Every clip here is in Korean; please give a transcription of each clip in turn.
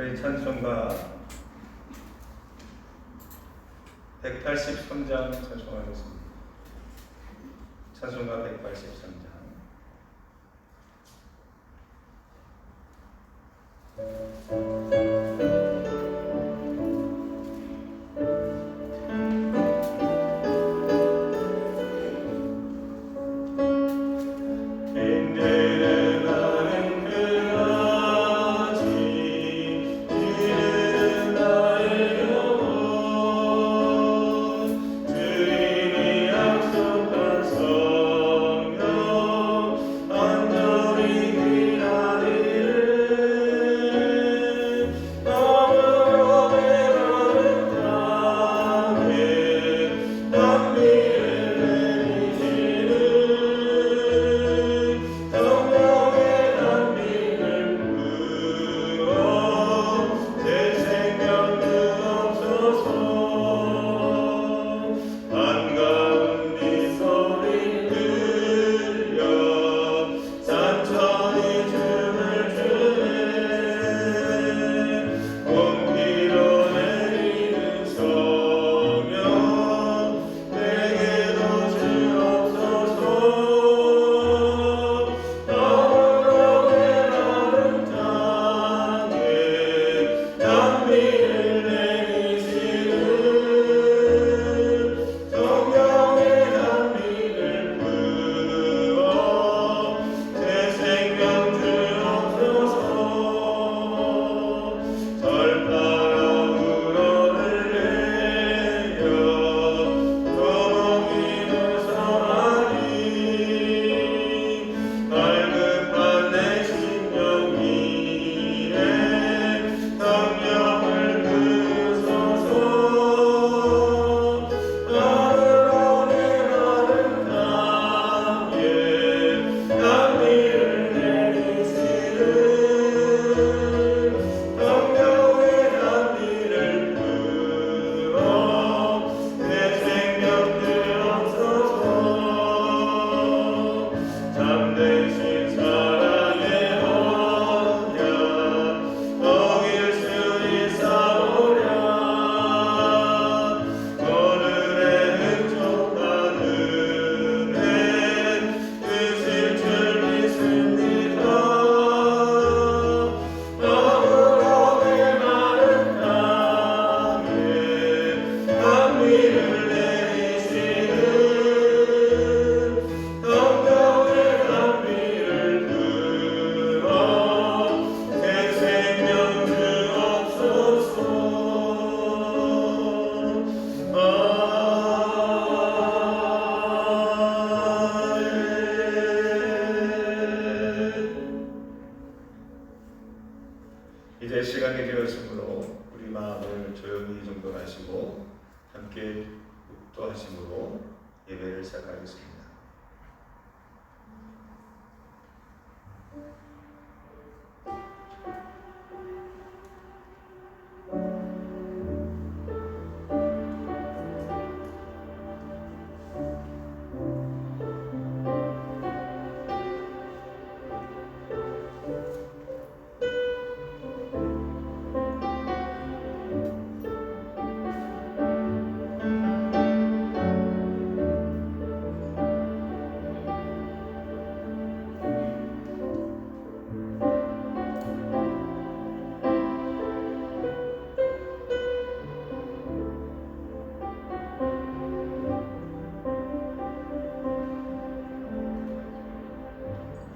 우리 찬송가 183장 찬송하겠습니다. 찬송가 183장. 이제 시간이 되었으므로 우리 마음을 조용히 정돈하시고 함께 묵도하심으로 예배를 시작하겠습니다.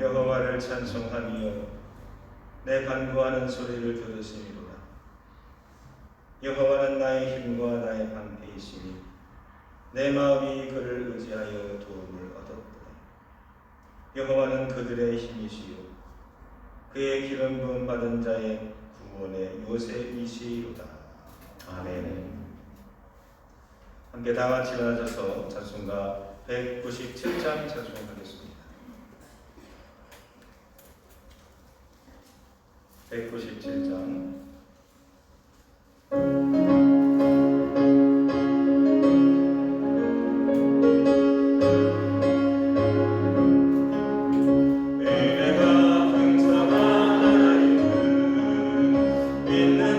여호와를 찬송하며 내 간구하는 소리를 들으시리로다. 여호와는 나의 힘과 나의 방패이시니 내 마음이 그를 의지하여 도움을 얻었도다. 여호와는 그들의 힘이시요 그의 기름 부음 받은 자의 구원의 요셉이시로다. 아멘. 함께 다 같이 일어나셔서 찬송가 197장 찬송하겠습니다. 197장. 은혜가 풍성한 하나님은 믿는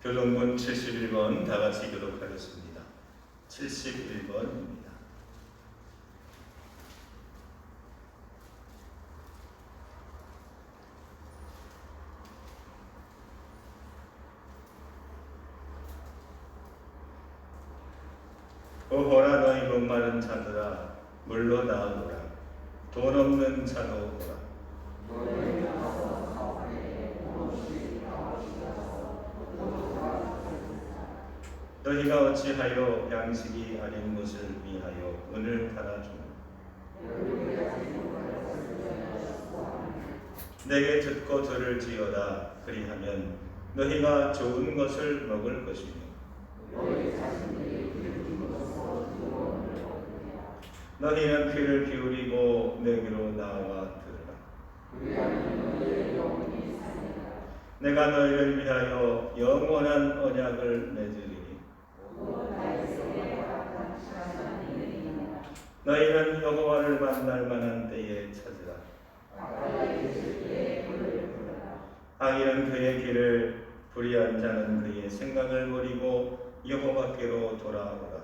교동문 71번 다 같이 교독하겠습니다. 71번입니다. 오호라 너희 목마른 자들아 물로 나오라. 돈 없는 자도 오라. 너희가 어찌하여 양식이 아닌 것을 위하여 은을 달아주노. 내게 듣고 들을지어다. 그리하면 너희가 좋은 것을 먹을 것이며 너희는 귀를 기울이고 내게로 나와 들으라. 내가 너희를 위하여 영원한 언약을 맺으리니 너희는 여호와를 만날 만한 때에 찾으라. 악인은 그의 길을, 불의한 자는 그의 생각을 버리고 여호와께로 돌아오라.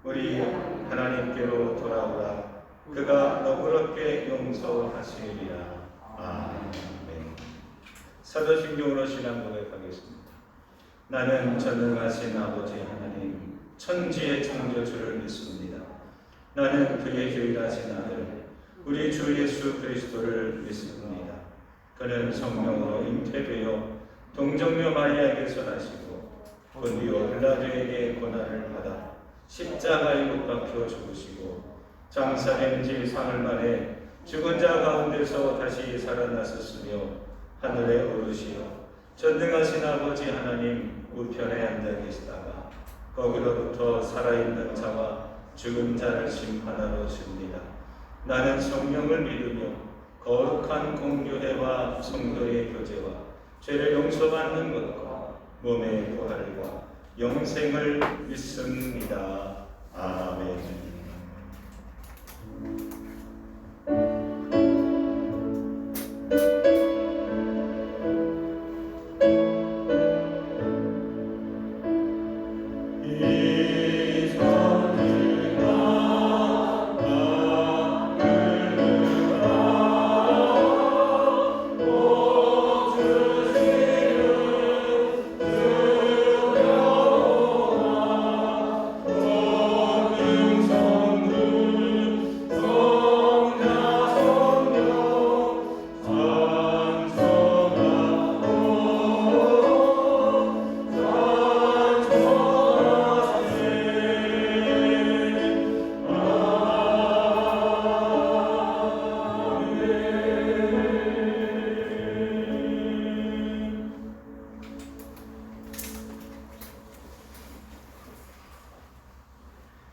우리 하나님께로 돌아오라. 그가 너그럽게 용서하시리라. 아멘. 사도신경으로 신앙 고백하겠습니다. 나는 전능하신 아버지 하나님, 천지의 창조주를 믿습니다. 나는 그의 유일하신 아들, 우리 주 예수 그리스도를 믿습니다. 그는 성령으로 잉태되어 동정녀 마리아에게서 나시고 본디오 빌라도에게 고난을 받아 십자가에 못 박혀 죽으시고 장사된 지 사흘 만에 죽은 자 가운데서 다시 살아나셨으며 하늘에 오르시어 전능하신 아버지 하나님 우편에 앉아 계시다가 거기로부터 살아있는 자와 죽은 자를 심판하러 오십니다. 나는 성령을 믿으며 거룩한 공교회와 성도의 교제와 죄를 용서받는 것과 몸의 부활과 영생을 믿습니다. 아멘.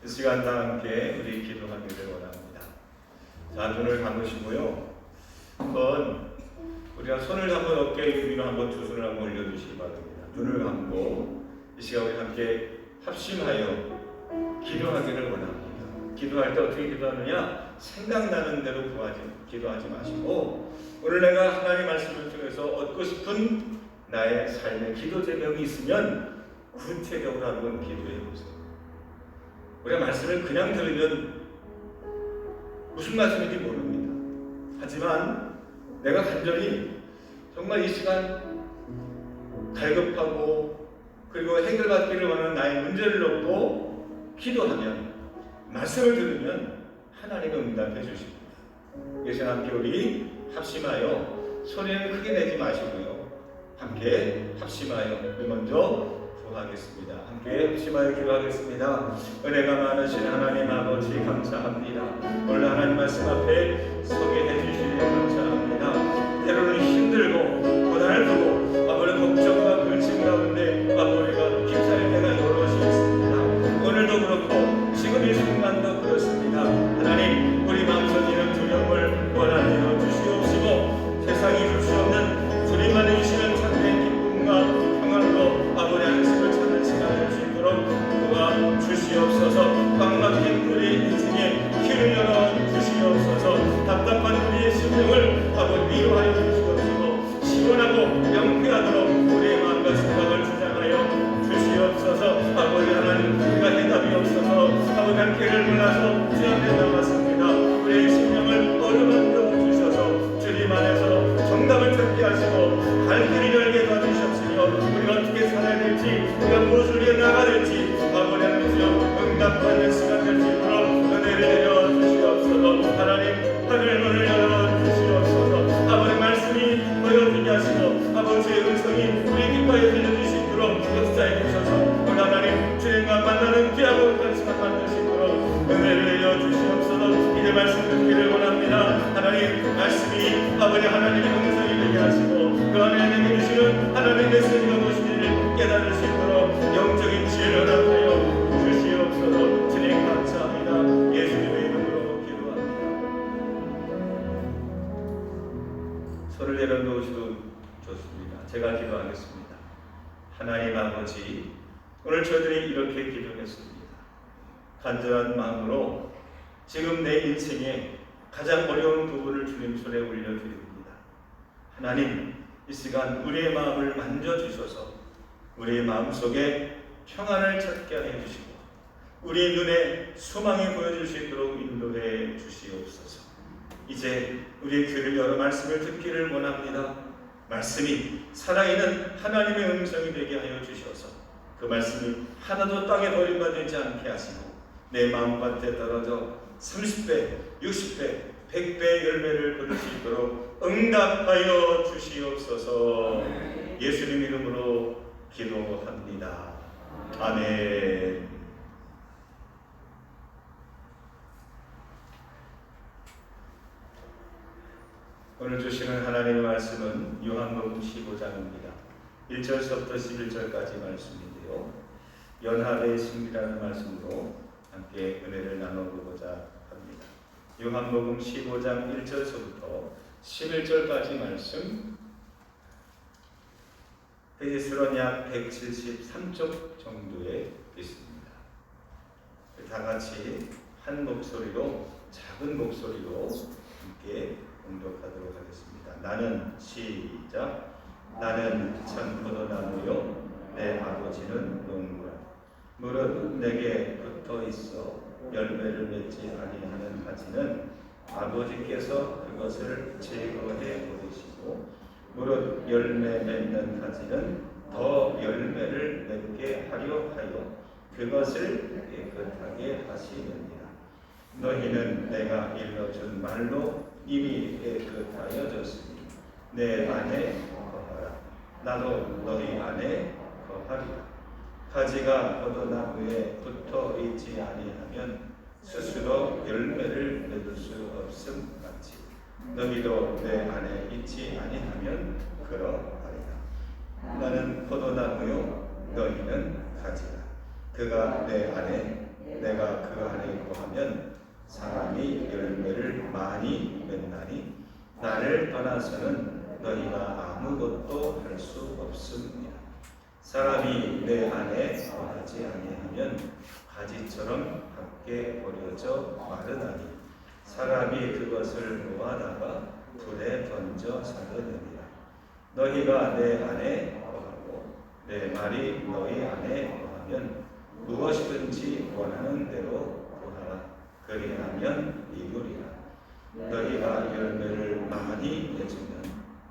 이 시간 다 함께 우리 기도하기를 원합니다. 자, 눈을 감으시고요. 한번 우리가 손을 한번 어깨 위로 한번 두 손을 한번 올려주시기 바랍니다. 눈을 감고 이 시간 우리 함께 합심하여 기도하기를 원합니다. 기도할 때 어떻게 기도하느냐? 생각나는 대로 기도하지 마시고 오늘 내가 하나님의 말씀을 통해서 얻고 싶은 나의 삶의 기도 제목이 있으면 구체적으로 한번 기도해 보세요. 우리가 말씀을 그냥 들으면 무슨 말씀인지 모릅니다. 하지만 내가 간절히 정말 이 시간 갈급하고 그리고 해결받기를 원하는 나의 문제를 놓고 기도하면 말씀을 들으면 하나님은 응답해 주십니다. 이 시간 함께 우리 합심하여 소리는 크게 내지 마시고요. 함께 합심하여 우리 먼저 기도하겠습니다. 함께 합심하여 기도하겠습니다. 은혜가 많으신 하나님 아버지 감사합니다. 오늘 하나님 말씀 앞에 서게 해주시니 감사합니다. 때로는 힘들고 고난을 두고 아버지 걱정과 근심 가운데 아버지가 힘살 때가 여럿이 있습니다. 오늘도 그렇고 지금 이 순간도 그렇습니다. 하나님 우리 마음속에 있는 두려움을 원하여 주시옵시고 세상이 줄 수 없는 주님만이 주시는 참된 기쁨과 평안으로 아버지 안식을 찾는 시간을 주시도록 도와 주시옵소서. 꽉 막힌 우리 인생에 길을 열어 주시옵소서. 답답한 나서 주 앞에 나왔습니다. 우리의 심령을 어루만져 주셔서 주님 안에서 정답을 찾게 하시고 갈 길을 열게 도와주시옵시며 우리가 어떻게 살아야 될지 우리가 무엇을 위해 나가야 될지 아버지는 주여 응답받는 시간 될 수 있도록 은혜를 내려 주시옵소서. 하나님 하늘 문을 열어 주시옵소서. 아버지 말씀이 보여지게 하시고 아버지의 음성이 우리 귓가에 들려주시도록 역사해 주셔서 오늘 하나님 주님과 만나는 귀하고 복된 시간 만들 수 있도록 은혜를 내려 주시옵소서. 이제 말씀 듣기를 원합니다. 하나님 말씀이 아버지 하나님의 음성이 되게 하시고 그 안에 내게 주시는 하나님의 메시지가 무엇인지를 깨달을 수 있도록 영적인 지혜를 허락하여 주시옵소서. 주님 감사합니다. 예수님의 이름으로 기도합니다. 손을 내려놓으셔도 좋습니다. 제가 기도하겠습니다. 하나님 아버지, 오늘 저희들이 이렇게 기도했습니다. 간절한 마음으로 지금 내 인생에 가장 어려운 부분을 주님 손에 올려드립니다. 하나님, 이 시간 우리의 마음을 만져주셔서 우리의 마음속에 평안을 찾게 하여 주시고 우리의 눈에 소망이 보여질 수 있도록 인도해 주시옵소서. 이제 우리의 귀를 열어 말씀을 듣기를 원합니다. 말씀이 살아있는 하나님의 음성이 되게 하여 주셔서 그 말씀이 하나도 땅에 버림받지 않게 하시고 내 마음밭에 떨어져 30배, 60배, 100배의 열매를 거둘 수 있도록 응답하여 주시옵소서. 예수님 이름으로 기도합니다. 아멘. 오늘 주시는 하나님의 말씀은 요한복음 15장입니다. 1절서부터 11절까지 말씀인데요. 연합의 승리라는 말씀으로 함께 은혜를 나눠보고자 합니다. 요한복음 15장 1절서부터 11절까지 말씀, 페이지수는 약 173쪽 정도에 있습니다. 다 같이 한 목소리로, 작은 목소리로 함께 공독하도록 하겠습니다. 나는 시작. 나는 참 포도나무요 내 아버지는 농부라. 무릇 내게 붙어 있어 열매를 맺지 아니하는 가지는 아버지께서 그것을 제거해 버리시고 무릇 열매 맺는 가지는 더 열매를 맺게 하려 하여 그것을 깨끗하게 하시느니라. 너희는 내가 일러준 말로 이미 깨끗하여졌으니 내 안에 거하라. 나도 너희 안에 거하리라. 가지가 포도나무에 붙어 있지 아니하면 스스로 열매를 맺을 수 없음 같이 너희도 내 안에 있지 아니하면 그러하리라. 나는 포도나무요 너희는 가지라. 그가 내 안에 내가 그 안에 거하면 사람이 열매를 많이 맺나니 나를 떠나서는 너희가 아무것도 할 수 없습니다. 사람이 내 안에 거하지 아니하면 가지처럼 밖에 버려져 마르나니 사람이 그것을 모아다가 불에 던져 사르느니라. 너희가 내 안에 거하고 내 말이 너희 안에 거하면 무엇이든지 원하는 대로 구하라. 그리하면 이루리라. 너희가 열매를 많이 맺으면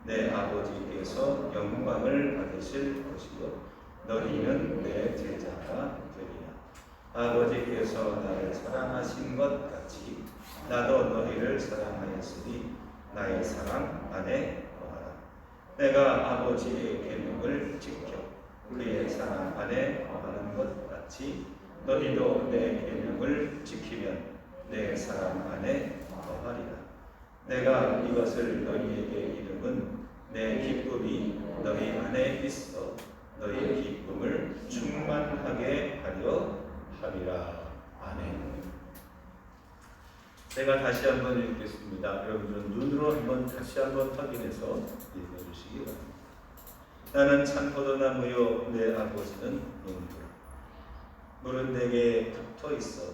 내 아버지께서 영광을 받으실 것이요 너희는 내 제자가 되리라. 아버지께서 나를 사랑하신 것 같이 나도 너희를 사랑하였으니 나의 사랑 안에 거하라. 내가 아버지의 계명을 지켜 그의 사랑 안에 거하는 것 같이 너희도 내 계명을 지키면 내 사랑 안에 거하리라. 내가 이것을 너희에게 이름은 내 기쁨이 너희 안에 있어 너희 기쁨을 충만하게 하려 함이라. 아멘. 제가 다시 한번 읽겠습니다. 여러분들은 눈으로 한번 다시 한번 확인해서 읽어주시기 바랍니다. 나는 참 포도나무요 내 아버지는 농부라. 물은 내게 붙어 있어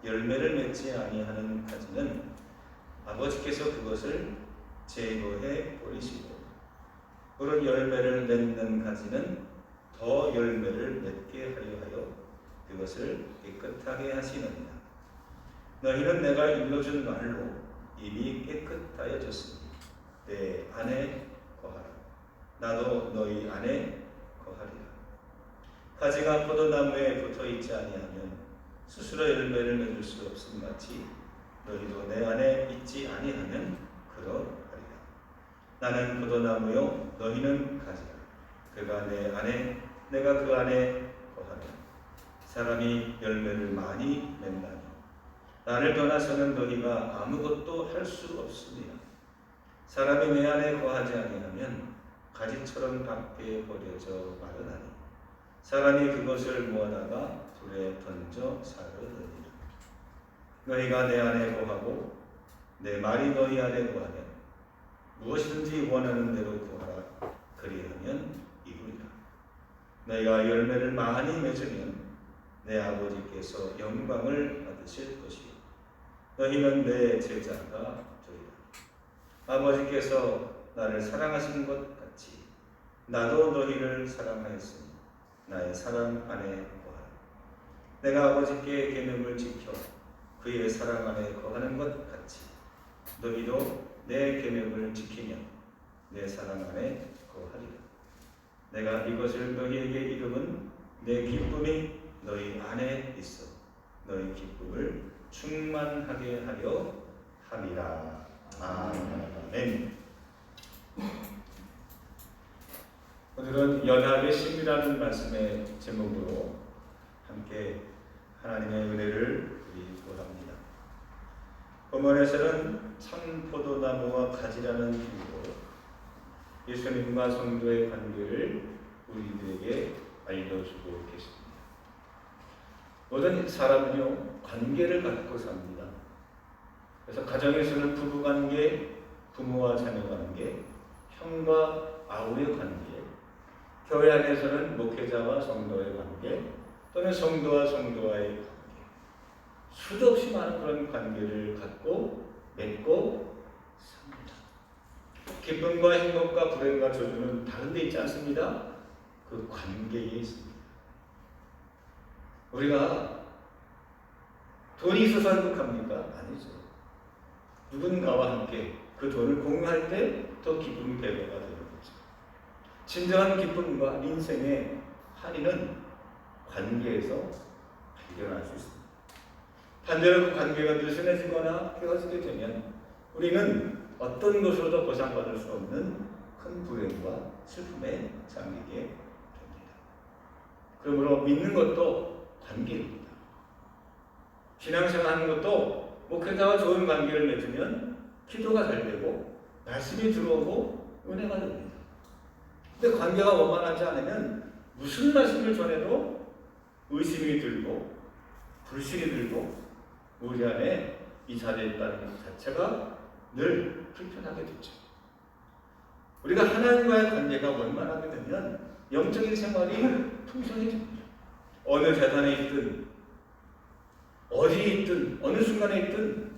열매를 맺지 아니하는 가지는 아버지께서 그것을 제거해 버리시고 물은 열매를 맺는 가지는 더 열매를 맺게 하려 하여 그것을 깨끗하게 하시느니라. 너희는 내가 일러준 말로 이미 깨끗하여졌으니 내 안에 거하라. 나도 너희 안에 거하리라. 가지가 포도나무에 붙어있지 아니하면 스스로 열매를 맺을 수 없음 같이 너희도 내 안에 있지 아니하면 그러하리라. 나는 포도나무요 너희는 가지라. 그가 내 안에 내가 그 안에 거하리라. 사람이 열매를 많이 맺나니 나를 떠나서는 너희가 아무것도 할 수 없으리라. 사람이 내 안에 거하지 아니하면 가지처럼 밖에 버려져 마르나니 사람이 그것을 모아다가 불에 던져 사르느니라. 너희가 내 안에 거하고 내 말이 너희 안에 거하면 무엇이든지 원하는 대로 구하라. 그리하면 이루리라. 너희가 열매를 많이 맺으면 내 아버지께서 영광을 받으실 것이요 너희는 내 제자가 되리라. 아버지께서 나를 사랑하신 것 같이 나도 너희를 사랑하였으니 나의 사랑 안에 거하라. 내가 아버지께 계명을 지켜 그의 사랑 안에 거하는 것 같이 너희도 내 계명을 지키면 내 사랑 안에 거하리라. 내가 이것을 너희에게 이름은 내 기쁨이 너희 안에 있어 너희 기쁨을 충만하게 하려 함이라. 아멘. 오늘은 연합의 심이라는 말씀의 제목으로 함께 하나님의 은혜를 우리 구합니다. 본문에서는 참 포도나무와 가지라는 비유로 예수님과 성도의 관계를 우리들에게 알려주고 계십니다. 모든 사람은요 관계를 갖고 삽니다. 그래서 가정에서는 부부관계, 부모와 자녀관계, 형과 아우의 관계, 교회 안에서는 목회자와 성도의 관계, 또는 성도와 성도와의 관계, 수도 없이 많은 그런 관계를 갖고 맺고 삽니다. 기쁨과 행복과 불행과 저주는 다른 데 있지 않습니다. 그 관계에 있습니다. 우리가 돈이 있어서 행복합니까? 아니죠. 누군가와 함께 그 돈을 공유할 때 더 기쁨이 배가가 되는 거죠. 진정한 기쁨과 인생의 한의는 관계에서 발견할 수 있습니다. 반대로 그 관계가 느슨해지거나 깨어지게 되면 우리는 어떤 것으로도 보상받을 수 없는 큰 불행과 슬픔에 잠기게 됩니다. 그러므로 믿는 것도 관계입니다. 신앙생활 하는 것도 목회자와 좋은 관계를 맺으면 기도가 잘 되고 말씀이 들어오고 은혜가 됩니다. 근데 관계가 원만하지 않으면 무슨 말씀을 전해도 의심이 들고 불신이 들고 우리 안에 이 자리에 있다는 것 자체가 늘 불편하게 되죠. 우리가 하나님과의 관계가 원만하게 되면 영적인 생활이 풍성해집니다. 어느 재단에 있든 어디에 있든 어느 순간에 있든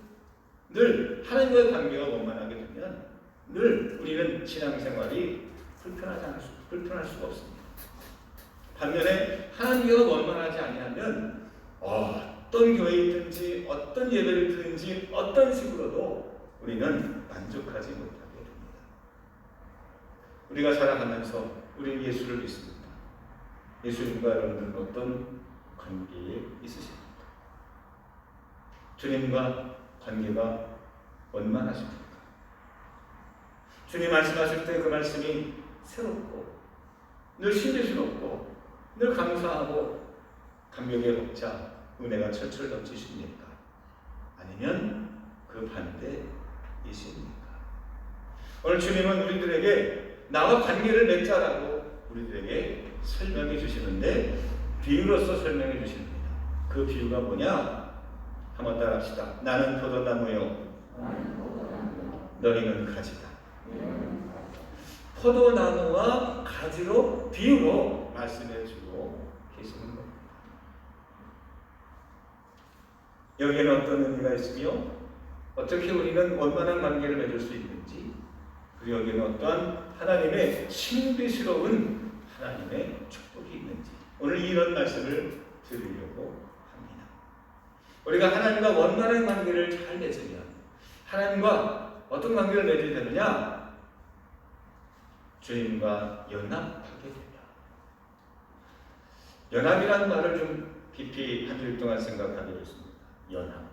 늘 하나님과의 관계가 원만하게 되면 늘 우리는 신앙생활이 불편할 수가 없습니다. 반면에 하나님과가 원만하지 아니하면 어떤 교회에 있든지 어떤 예배를 드든지 어떤 식으로도 우리는 만족하지 못하게 됩니다. 우리가 살아가면서 우리는 예수를 믿습니다. 예수님과 여러분들은 어떤 관계에 있으십니까? 주님과 관계가 원만하십니까? 주님 말씀하실 때 그 말씀이 새롭고 늘 신뢰스럽고 늘 감사하고 감격에 벅차 은혜가 철철 넘치십니까? 아니면 그 반대이십니까? 오늘 주님은 우리들에게 나와 관계를 맺자라고 우리들에게 설명해 주시는데 비유로서 설명해 주십니다. 그 비유가 뭐냐? 한번 따라합시다. 나는 포도나무요 너희는 가지다. 포도나무와 가지로 비유로 말씀해 주고 계시는 겁니다. 여기에는 어떤 의미가 있으며 어떻게 우리는 원만한 관계를 맺을 수 있는지, 그리고 여기에는 어떠한 하나님의 신비스러운 하나님의 축복이 있는지 오늘 이런 말씀을 드리려고 합니다. 우리가 하나님과 원만한 관계를 잘 맺으면 하나님과 어떤 관계를 맺게 되느냐? 주님과 연합하게 됩니다. 연합이라는 말을 좀 깊이 한 줄 동안 생각하기로 했습니다. 연합.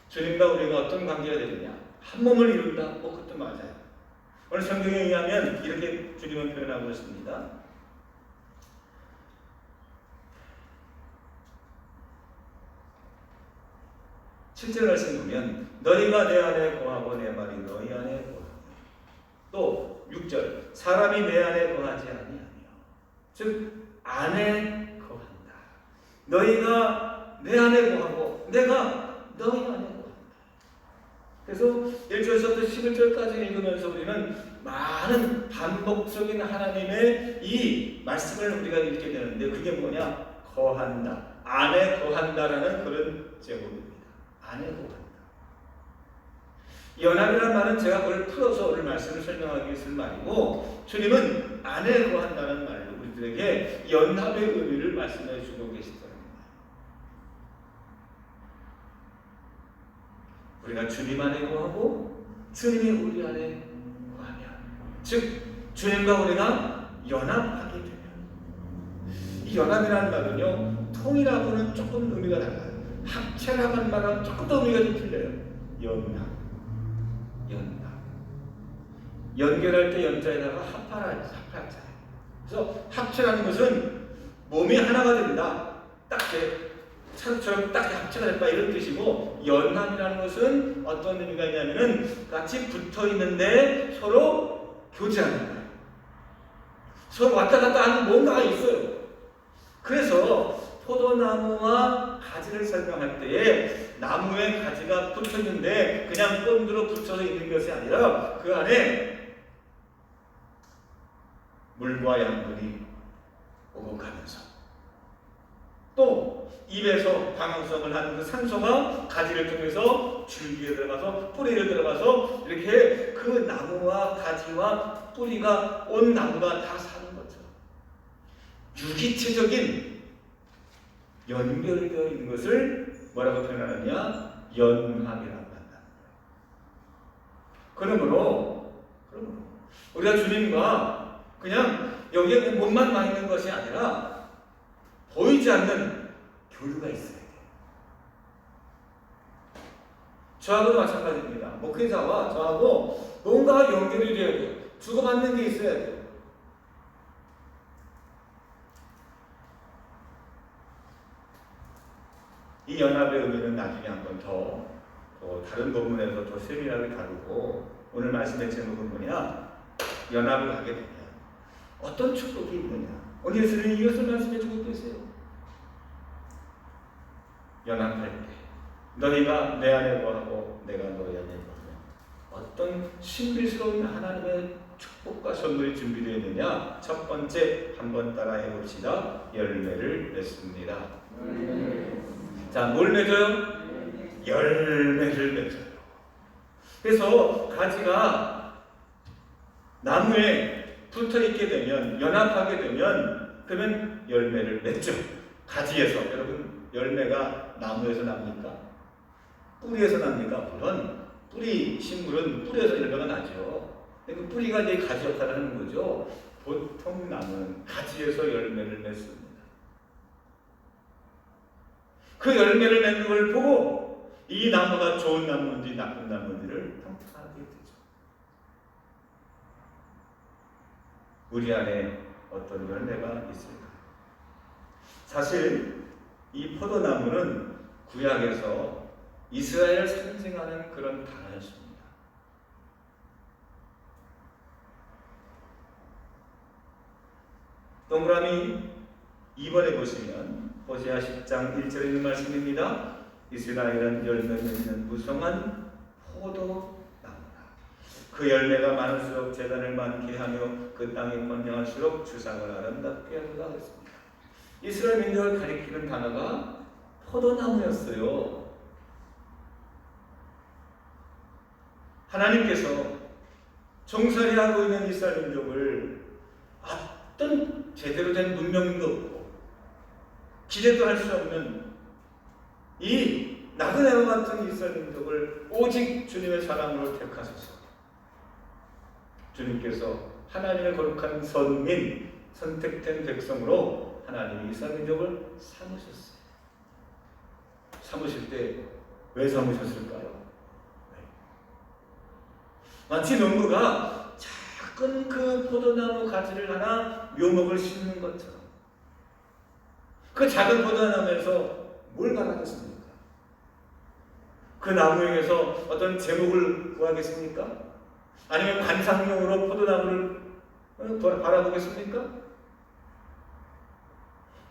주님과 우리가 어떤 관계가 되느냐? 한 몸을 이룬다? 그것도 맞아요. 오늘 성경에 의하면 이렇게 주님은 표현하고 있습니다. 7절 말씀 보면 너희가 내 안에 거하고 내 말이 너희 안에 거하며, 또 6절 사람이 내 안에 거하지 아니하며, 즉 안에 거한다. 너희가 내 안에 거하고 내가 너희 안에 거한다. 그래서 1절에서부터 11절까지 읽으면서 우리는 많은 반복적인 하나님의 이 말씀을 우리가 읽게 되는데, 그게 뭐냐? 거한다, 안에 거한다라는 그런 제목입니다. 안에 거한다. 연합이라는 말은 제가 그걸 풀어서 오늘 말씀을 설명하기 위해 쓴 말이고, 주님은 안에 거한다는 말로 우리들에게 연합의 의미를 말씀해 주고 계시더랍니다. 우리가 주님 안에 거하고 주님이 우리 안에 거하면, 즉 주님과 우리가 연합하게 되면, 이 연합이라는 말은요, 통일하고는 조금 의미가 달라요. 합체라는 말은 조금 더 의미가 좀 틀려요. 연합. 연결할 때 연자에다가 합하자. 그래서 합체라는 것은 몸이 하나가 된다, 딱 차처럼 딱 합체가 됐다, 이런 뜻이고, 연합이라는 것은 어떤 의미가 있냐면은 같이 붙어 있는데 서로 교제하는 거예요. 서로 왔다 갔다 하는 뭔가가 있어요. 그래서 포도나무와 가지를 설명할 때에 나무에 가지가 붙어 있는데 그냥 본드로 붙여서 있는 것이 아니라 그 안에 물과 양분이 오고 가면서, 또 입에서 방향성을 하는 그 산소가 가지를 통해서 줄기에 들어가서 뿌리를 들어가서 이렇게 그 나무와 가지와 뿌리가 온 나무가 다 사는 것처럼 유기체적인 연결되어 있는 것을 뭐라고 표현하느냐? 연합이라고 한다. 그러므로 우리가 주님과 그냥 여기에 몸만 와 있는 것이 아니라 보이지 않는 교류가 있어야 돼요. 저하고도 마찬가지입니다. 목회자와 저하고 뭔가 연결이 되어야 돼요. 주고받는 게 있어야 돼요. 이 연합의 의미는 나중에 한 번 더 다른 본문에서 더 세밀하게 다루고, 오늘 말씀의 제목은 뭐냐? 연합을 하게 되면 어떤 축복이 있느냐? 오늘 예수님이 이것을 말씀해 주고 계세요. 연합할 때 너희가 내 안에 거하고 내가 너희 안에 거하면 어떤 신비스러운 하나님의 축복과 선물이 준비되어 있느냐? 첫 번째, 한번 따라해 봅시다. 열매를 맺습니다. 자, 뭘 맺어요? 열매를 맺어요. 그래서 가지가 나무에 붙어 있게 되면, 연합하게 되면, 그러면 열매를 맺죠. 가지에서. 여러분, 열매가 나무에서 납니까? 뿌리에서 납니까? 물론 뿌리 식물은 뿌리에서 열매가 나죠. 그 뿌리가 이제 가지 역할을 하는 거죠. 보통 나무는 가지에서 열매를 맺습니다. 그 열매를 맺는 걸 보고 이 나무가 좋은 나무인지 나쁜 나무인지를 평가하게 되죠. 우리 안에 어떤 열매가 있을까? 사실 이 포도나무는 구약에서 이스라엘을 상징하는 그런 단어였습니다. 동그라미 2번에 보시면 호세아 10장 1절에 있는 말씀입니다. 이스라엘은 열매 맺는 무성한 포도나무다. 그 열매가 많을수록 재단을 많게 하며 그 땅이 번영할수록 주상을 아름답게 하리라 했습니다. 이스라엘 민족을 가리키는 단어가 포도나무였어요. 하나님께서 종살이하고 있는 이스라엘 민족을 어떤 제대로 된 문명도 없고 기대도 할 수 없는 이 나그네와 같은 이스라엘 민족을 오직 주님의 사랑으로 택하소서. 주님께서 하나님의 거룩한 선민, 선택된 백성으로 하나님이 이스라엘 민족을 삼으셨어요. 삼으실 때 왜 삼으셨을까요? 마치 농부가 작은 그 포도나무 가지를 하나 묘목을 심는 것처럼 그 작은 포도나무에서 뭘 바라겠습니까? 그 나무에서 어떤 제목을 구하겠습니까? 아니면 관상용으로 포도나무를 바라보겠습니까?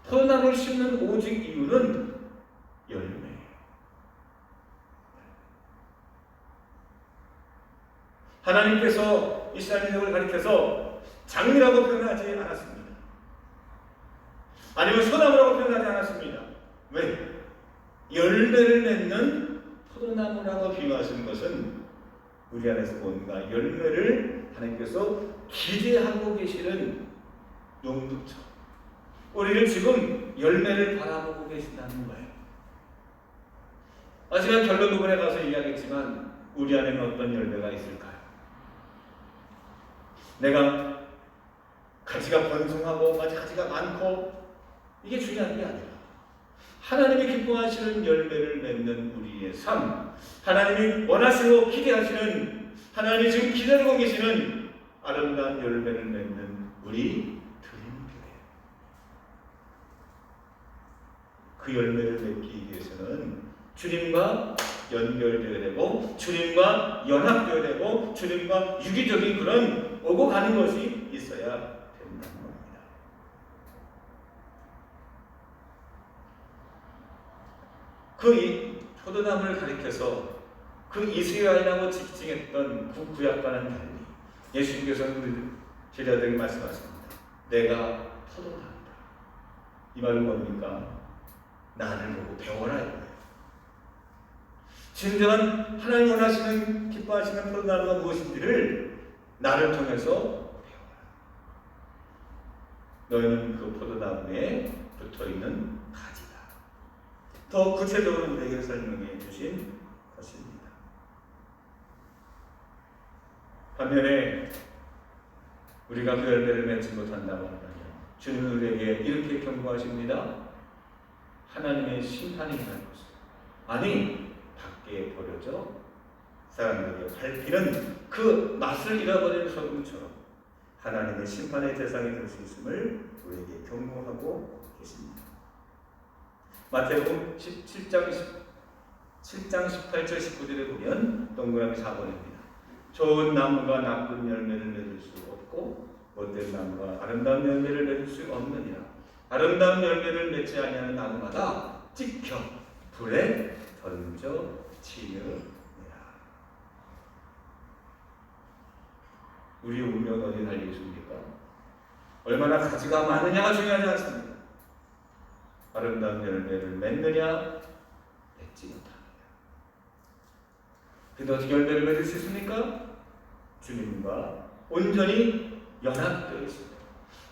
포도나무를 심는 오직 이유는 열매예요. 하나님께서 이스라엘 민족을 가리켜서 장미라고 표현하지 않았습니다. 아니면 소나무라고 표현하지 않았습니다. 왜? 열매를 맺는 포도나무라고 비유하시는 것은 우리 안에서 뭔가 열매를 하나님께서 기대하고 계시는 농부처럼 우리를 지금 열매를 바라보고 계신다는 거예요. 제가 결론 부분에 가서 이야기했지만 우리 안에는 어떤 열매가 있을까요? 내가 가지가 번성하고 가지가 많고 이게 중요한 게 아니라 하나님이 기뻐하시는 열매를 맺는 우리의 삶, 하나님이 원하시고 기대하시는, 하나님이 지금 기다리고 계시는 아름다운 열매를 맺는 우리 드림교회. 그 열매를 맺기 위해서는 주님과 연결되어야 되고 주님과 연합되어야 되고 주님과 유기적인 그런 오고 가는 것이 있어야 된다는 겁니다. 그 포도나무를 가리켜서 그 이스라엘하고 직징했던 그 구약과는 달리 예수님께서는 우리 제자들에게 말씀하십니다. 내가 포도나무다. 이 말은 뭡니까? 나를 보고 배워라 이거예요. 진정한 하나님 원하시는 기뻐하시는 포도나무가 무엇인지를 나를 통해서 배워라. 너희는 그 포도나무에 붙어있는 가지다. 더 구체적으로 우리에게 설명해 주신 것입니다. 반면에 우리가 그 열매를 맺지 못한다고 한다면 주님은 우리에게 이렇게 경고하십니다. 하나님의 심판이 날 것을. 아니 밖에 버려져 사람들에게 밟히는 그 맛을 잃어버린 소금처럼 하나님의 심판의 대상이 될 수 있음을 우리에게 경고하고 계십니다. 마태복음 7장 18절 19절에 보면 동그라미 4번입니다. 좋은 나무가 나쁜 열매를 맺을 수 없고 못된 나무가 아름다운 열매를 맺을 수 없느니라. 아름다운 열매를 맺지 아니하는 나무마다 찍혀 불에 던져지느니라. 우리 운명은 어디 달려 있습니까? 얼마나 가지가 많으냐가 중요하지 않습니다. 아름다운 열매를 맺느냐 맺지 못하느냐. 근데 어떻게 열매를 맺을 수 있습니까? 주님과 온전히 연합되어 있습니다.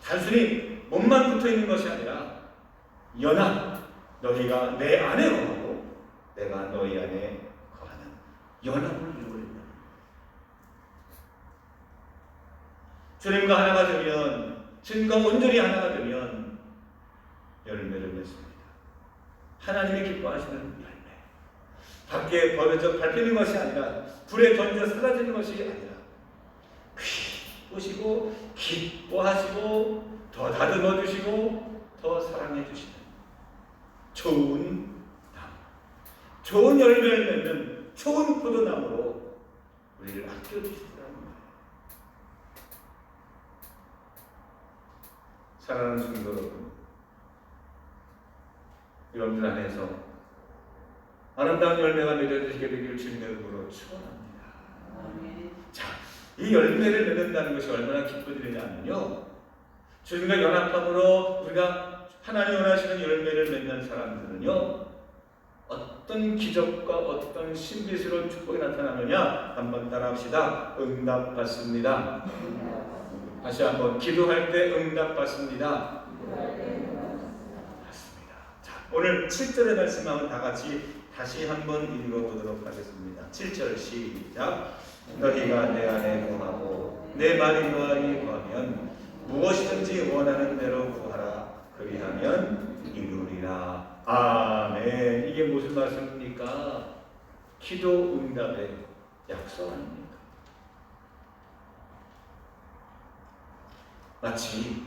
단순히 몸만 붙어 있는 것이 아니라 연합, 너희가 내 안에 거하고 내가 너희 안에 거하는 연합을 이루고 있는. 주님과 하나가 되면, 주님과 온전히 하나가 되면 열매를 맺습니다. 하나님이 기뻐하시는 열매. 밖에 버려져 밟히는 것이 아니라 불에 던져 사라지는 것이 아니라 기쁘시고 기뻐하시고 더 다듬어 주시고 더 사랑해 주시는 좋은 나무, 좋은 열매를 맺는 좋은 포도나무로 우리를 아껴주시더라는 거예요. 사랑하는 성도 여러분, 여러분들 안에서 아름다운 열매가 맺어지게 되기를 주님의 이름으로 축원합니다. 자, 이 열매를 맺는다는 것이 얼마나 기쁜 일이냐면요, 주님과 연합함으로 우리가 하나님 원하시는 열매를 맺는 사람들은요, 어떤 기적과 어떤 신비스러운 축복이 나타나느냐 한번 따라합시다. 응답받습니다. 다시 한번 기도할 때 응답받습니다. 오늘 7절의 말씀 한번 다 같이 다시 한번 읽어보도록 하겠습니다. 7절 시작. 너희가 내 안에 거하고 내 말이 너 안에 거하면 무엇이든지 원하는 대로 구하라. 그리하면 이루리라. 아멘. 이게 무슨 말씀입니까? 기도 응답의 약속 아닙니까? 마치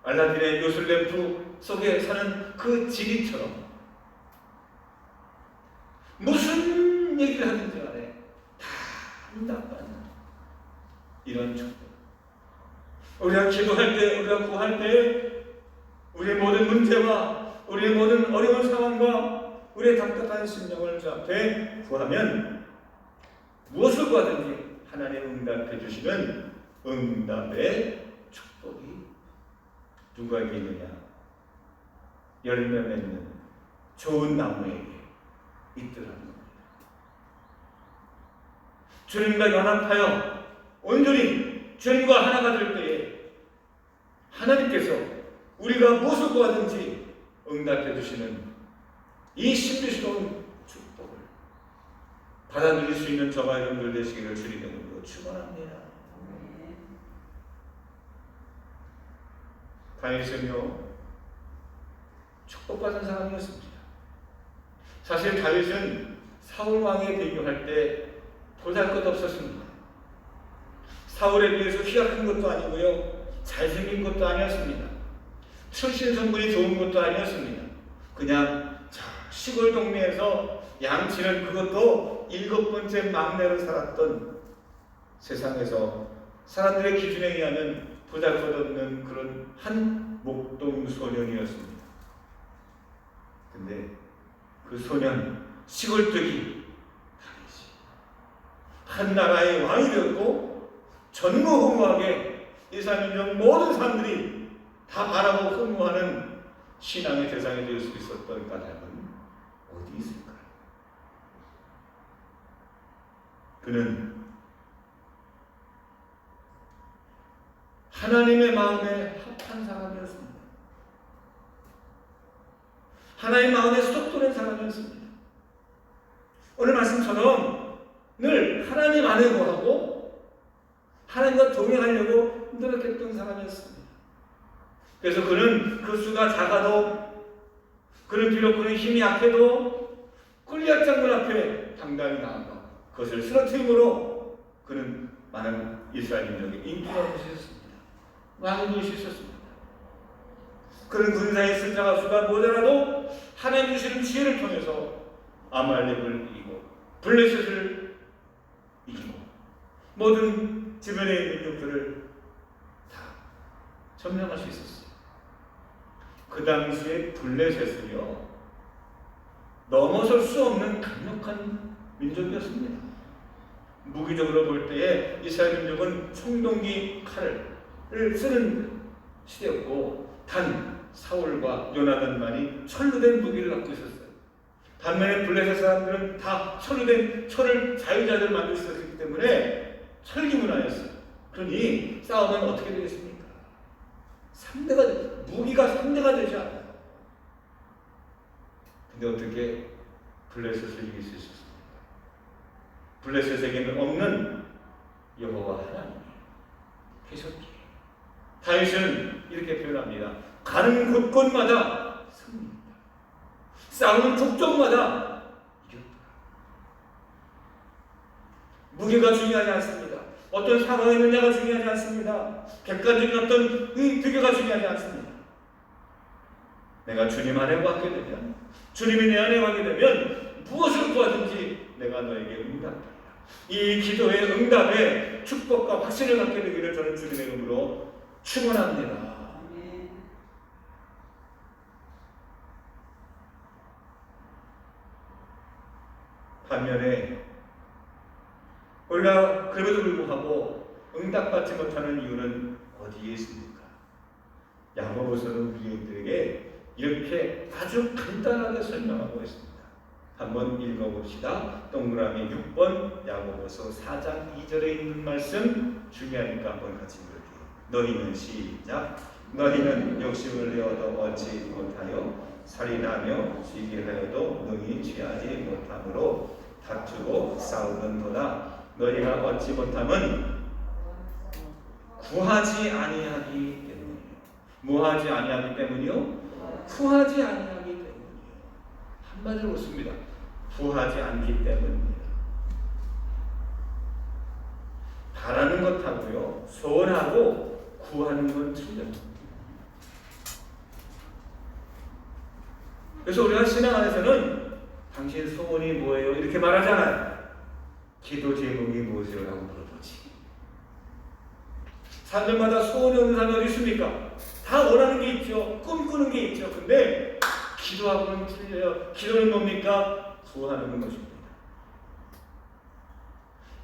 알라딘의 요술램프 속에 사는 그 지니처럼 무슨 얘기를 하든지 간에 다 응답받는 이런 축복. 우리가 기도할 때, 우리가 구할 때 우리의 모든 문제와 우리의 모든 어려운 상황과 우리의 답답한 심령을 주 앞에 구하면 무엇을 구하든지 하나님 응답해 주시는 응답의 축복이 누구에게 있느냐? 열매 맺는 좋은 나무에게 있더라는 겁니다. 주님과 연합하여 온전히 주님과 하나가 될 때에 하나님께서 우리가 무엇을 구하든지 응답해 주시는 이 신비스러운 축복을 받아 누릴 수 있는 저와 여러분들 되시기를 주님의 이름으로 축원합니다. 다윗은요 축복받은 사람이었습니다. 사실 다윗은 사울 왕에 비교할 때 보잘것없었습니다. 사울에 비해서 키가 큰 것도 아니고요, 잘생긴 것도 아니었습니다. 출신 성분이 좋은 것도 아니었습니다. 그냥 시골 동네에서 양치는 그것도 7번째 막내로 살았던 세상에서 사람들의 기준에 의하면 보잘것없는 그런 한 목동 소년이었습니다. 근데 그 소년 시골뜨기 다윗이 한 나라의 왕이 되었고 전무후무하게 이스라엘 모든 사람들이 다 바라보고 흠모하는 신앙의 대상이 될 수 있었던 까닭은 어디 있을까요? 그는 하나님의 마음에 합한 사람이었습니다. 하나님의 마음에 쏙도는 사람이었습니다. 오늘 말씀처럼 늘 하나님 안에 거하고 하나님과 동행하려고 노력했던 사람이었습니다. 그래서 그는 그 수가 작아도, 그는 비록 그는 힘이 약해도 골리앗 장군 앞에 당당히 나아가 그것을 쓰러뜨림으로 그는 많은 이스라엘 민족의 인기가 될 수 있었습니다. 왕이 될 수 있었습니다. 그는 군사의 숫자가 수가 모자라도 하나님 주시는 지혜를 통해서 아말렉을 이기고 블레셋을 이기고 모든 주변에 있는 민족들을 다 점령할 수 있었어요. 그 당시에 블레셋은요 넘어설 수 없는 강력한 민족이었습니다. 무기적으로 볼 때에 이스라엘 민족은 총동기 칼을 쓰는 시대였고 단 사울과 요나단만이 철로 된 무기를 갖고 있었어요. 반면에 블레셋 사람들은 다 철로 된 철을 자유자재로 만들 수 있었기 때문에 철기 문화였어요. 그러니 싸우면 어떻게 되겠습니까? 무기가 3대가 되지 않아요. 근데 어떻게 블레셋을 이길 수 있었습니까? 블레셋에게는 없는 여호와 하나님이 계셨기에 다윗은 이렇게 표현합니다. 가는 곳곳마다 승리입니다. 싸우는 족적마다 이겼다. 무게가 중요하지 않습니다. 어떤 상황에 있느냐가 중요하지 않습니다. 객관적인 어떤 비교가 중요하지 않습니다. 내가 주님 안에 왔게 되면, 주님이 내 안에 왔게 되면 무엇을 구하든지 내가 너에게 응답하리라. 이 기도의 응답에 축복과 확신을 갖게 되기를 저는 주님의 이름으로 축원합니다. 반면에 우리가 그럼에도 불구하고 응답받지 못하는 이유는 어디에 있습니까? 야고보서는 우리들에게 이렇게 아주 간단하게 설명하고 있습니다. 한번 읽어봅시다. 동그라미 6번 야고보서 4장 2절에 있는 말씀 중요하니까 한번 같이 읽을게요. 너희는 시작. 너희는 욕심을 내어도 얻지 못하여 살인하며 쥐게 하여도 능히 취하지 못함으로 다투고 싸우는도다. 너희가 얻지 못함은 구하지 아니하기 때문이에요. 뭐하지 아니하기 때문이요? 구하지 아니하기 때문이에요. 한마디로 묻습니다. 구하지 않기 때문입니다. 바라는 것하고요, 소원하고 구하는 건 틀려요. 그래서 우리가 신앙 안에서는 당신 소원이 뭐예요? 이렇게 말하잖아요. 기도 제목이 무엇이라고 물어보지. 사람들마다 소원이 없는 사람이 어디 있습니까? 다 원하는 게 있죠. 꿈꾸는 게 있죠. 근데 기도하고는 틀려요. 기도는 뭡니까? 구하는 것입니다.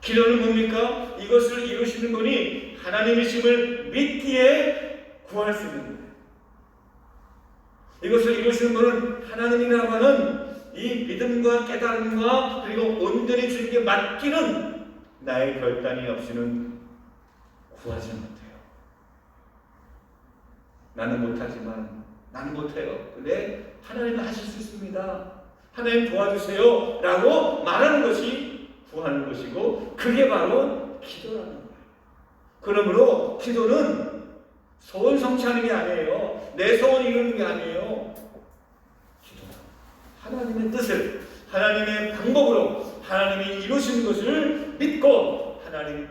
기도는 뭡니까? 이것을 이루시는 분이 하나님이심을 믿기에 구할 수 있는 거예요. 이것을 이루시는 분은 하나님이라고 하는 이 믿음과 깨달음과 그리고 온전히 주님께 맡기는 나의 결단이 없이는 구하지 못해요. 나는 못하지만 나는 못해요. 근데 하나님은 하실 수 있습니다. 하나님 도와주세요 라고 말하는 것이 구하는 것이고, 그게 바로 기도라는 거예요. 그러므로 기도는 소원 성취하는 게 아니에요. 내 소원 이루는 게 아니에요. 기도는 하나님의 뜻을, 하나님의 방법으로 하나님이 이루신 것을 믿고 하나님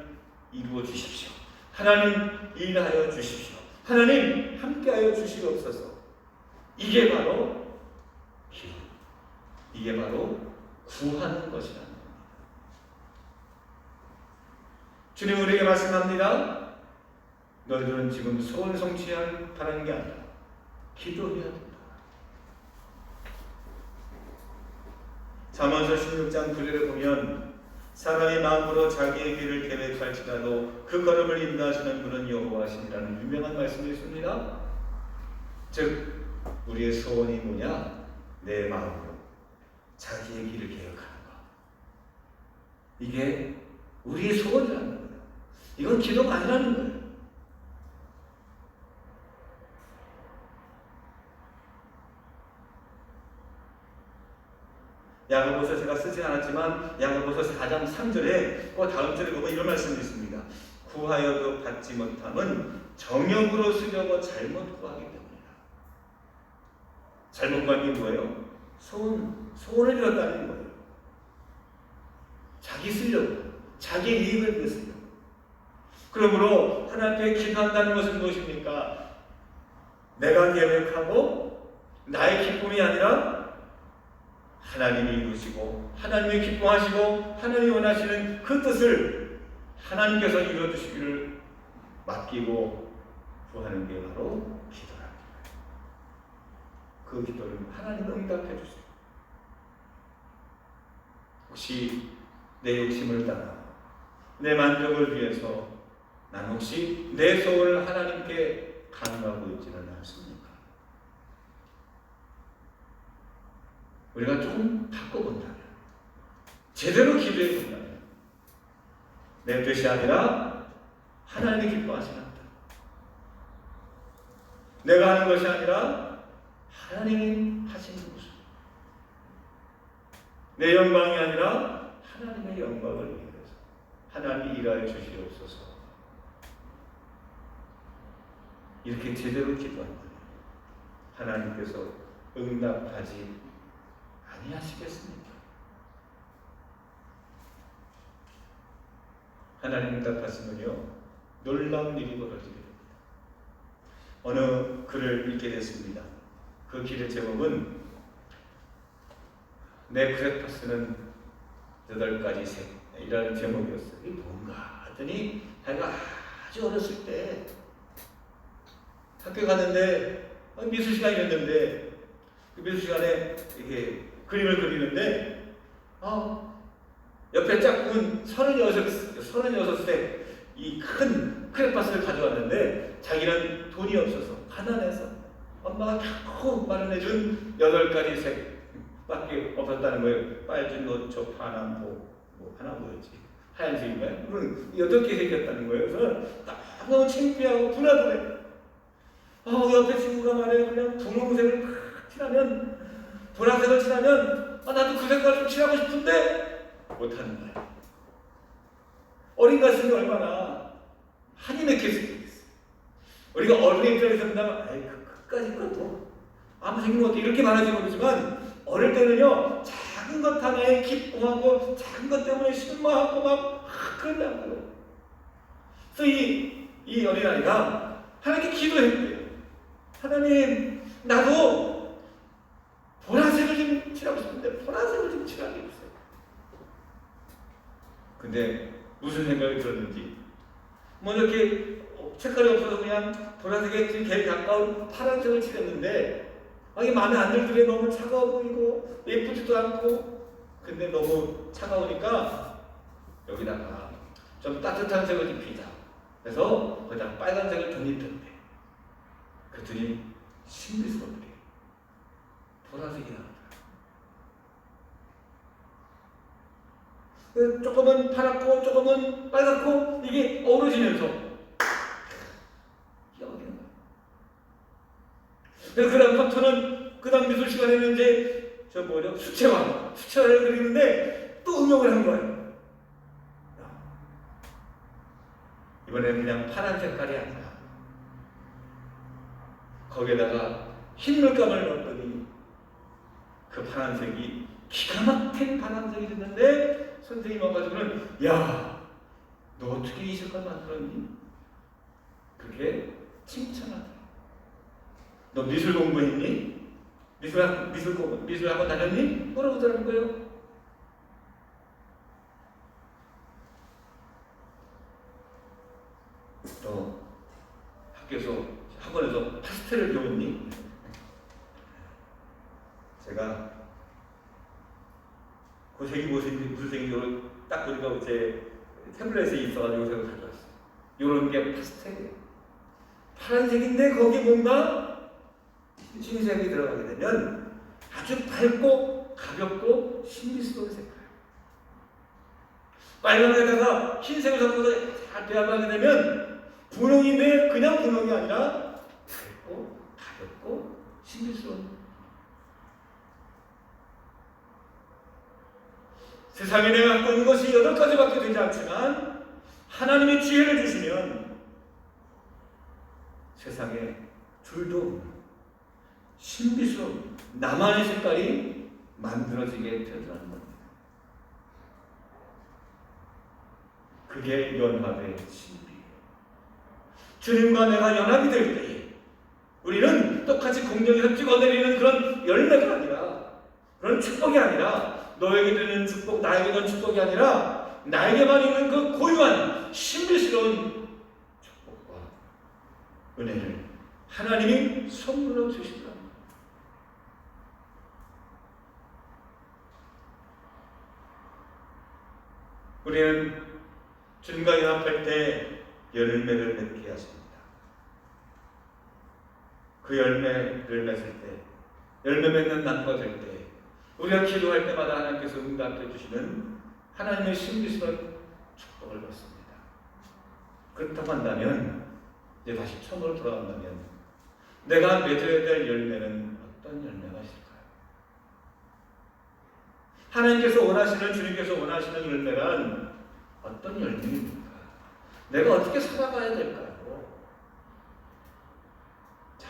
이루어 주십시오. 하나님 일하여 주십시오. 하나님 함께하여 주시옵소서. 이게 바로 기도, 이게 바로 구하는 것이라는 겁니다. 주님 우리에게 말씀합니다. 너희들은 지금 소원 성취하는 바라는 게 아니라 기도해야 된다. 잠언서 16장 9절에 보면 사람의 마음으로 자기의 길을 계획할지라도 그 걸음을 인도하시는 분은 여호와시니라는 유명한 말씀이 있습니다. 즉 우리의 소원이 뭐냐? 내 마음으로 자기의 길을 계획하는 것. 이게 우리의 소원이라는 거예요. 이건 기도가 아니라는 거예요. 야고보서 제가 쓰지 않았지만 야고보서 4장 3절에 그 다음 절에 보면 이런 말씀이 있습니다. 구하여도 받지 못함은 정욕으로 쓰려고 잘못 구하기 때문이다. 잘못 구하는 게 뭐예요? 소원을 이뤘다는 거예요. 자기 쓰려고, 자기 이익을 위해서요. 그러므로 하나님 앞에 기도한다는 것은 무엇입니까? 내가 계획하고 나의 기쁨이 아니라 하나님이 이루시고 하나님이 기뻐하시고 하나님이 원하시는 그 뜻을 하나님께서 이루어주시기를 맡기고 구하는 게 바로 기도랍니다. 그 기도를 하나님 응답해 주세요. 혹시 내 욕심을 따라 내 만족을 위해서 난 혹시 내 소원을 하나님께 강요하고 있지는 않습니까? 우리가 조금 바꿔본다면, 제대로 기도해 본다면, 내 뜻이 아니라 하나님이 기뻐하시는 것, 내가 하는 것이 아니라 하나님이 하시는 것을, 내 영광이 아니라 하나님의 영광을 위해서 하나님이 일하여 주시옵소서. 이렇게 제대로 기도한다면 하나님께서 응답하지 아니하시겠습니까? 하나님 응답하시면요 놀라운 일이 벌어지게 됩니다. 어느 글을 읽게 됐습니다. 그 길의 제목은 내 크레파스는 8가지 색이라는 제목이었어요. 이게 뭔가 하더니 자기가 아주 어렸을 때 학교 갔는데 미술 시간이었는데 그 미술 시간에 이렇게 그림을 그리는데 옆에 짝꿍은 36색 이 큰 크레파스를 가져왔는데 자기는 돈이 없어서 가난해서 엄마가 겨우 마련해준 8가지 색밖에 없었다는 거예요. 빨주, 노초, 파남, 뭐 하나 뭐였지? 하얀색인가요? 그런 8개 색이었다는 거예요. 그래서 너무 창피하고 분하더래. 옆에 친구가 말해 그냥 분홍색을 팍 칠하면, 보라색을 칠하면 나도 그 색깔 좀 칠하고 싶은데 못하는 거야. 어린 가슴이 얼마나 한이 맺혔을까. 우리가 어른의 입장에서 본다면 그까짓 것도 아무 생각 없이 이렇게 말하지 모르지만, 어릴 때는요 작은 것 하나에 기뻐하고 작은 것 때문에 실망하고 막 그런다고요. 그래서 이 어린아이가 하나님께 기도했대요. 하나님, 나도 보라색을 좀 칠하고 싶은데 보라색을 좀 칠하게 해주세요. 근데 무슨 생각이 들었는지, 뭐 이렇게 색깔이 없어서 그냥 보라색에 제일 가까운 파란색을 칠했는데, 이게 마음에 안 들더래. 너무 차가워 보이고 예쁘지도 않고. 근데 너무 차가우니까 여기다가 좀 따뜻한 색을 입히자. 그래서 거기다 빨간색을 좀 입혔대. 그랬더니 신비스럽게 보라색이 나왔다. 조금은 파랗고 조금은 빨갛고 이게 어우러지면서 여기는 거야. 그래서 그 다음부터는 그 다음 미술 시간에는 이제 수채화를 그리는데 또 응용을 한 거예요. 이번에는 그냥 파란 색깔이 아니라 거기에다가 흰 물감을 넣었더니 그 파란색이 기가 막힌 파란색이 됐는데, 선생님 와가지고는 야, 너 어떻게 이 색깔 만들었니? 그렇게 칭찬하더라. 너 미술 공부했니? 미술학원 다녔니? 뭐라고 그러는 거예요? 너 학원에서 파스텔을 배웠니? 제가 그 색이 무슨 색인지 딱 보니까 제 태블릿에 있어가지고 제가 가져왔어요. 이런 게 파스텔이에요. 파란색인데 거기에 뭔가 흰색이 들어가게 되면 아주 밝고 가볍고 신비스러운 색깔. 빨간에다가 흰색을 섞어서 잘 배합하게 되면 분홍인데 그냥 분홍이 아니라 밝고 가볍고 신비스러운. 세상에 내가 갖고 있는 것이 8가지밖에 되지 않지만 하나님의 지혜를 주시면 세상에 둘도 없는 신비스러운 나만의 색깔이 만들어지게 되더라는 겁니다. 그게 연합의 신비예요. 주님과 내가 연합이 될 때에 우리는 똑같이 공중에서 찍어내리는 그런 열매가 아니라, 그런 축복이 아니라, 너에게 되는 축복, 나에게 되는 축복이 아니라 나에게만 있는 그 고유한 신비스러운 축복과 은혜를 하나님이 선물로 주시더랍니다. 우리는 주님과 연합할 때 열매를 맺게 하십니다. 그 열매를 맺을 때, 열매 맺는 날과 될 때, 우리가 기도할 때마다 하나님께서 응답해 주시는 하나님의 신비스러운 축복을 받습니다. 그렇다고 한다면, 이제 다시 처음으로 돌아간다면, 내가 맺어야 될 열매는 어떤 열매가 있을까요? 하나님께서 원하시는, 주님께서 원하시는 열매란 어떤 열매입니까? 내가 어떻게 살아가야 될까요? 자,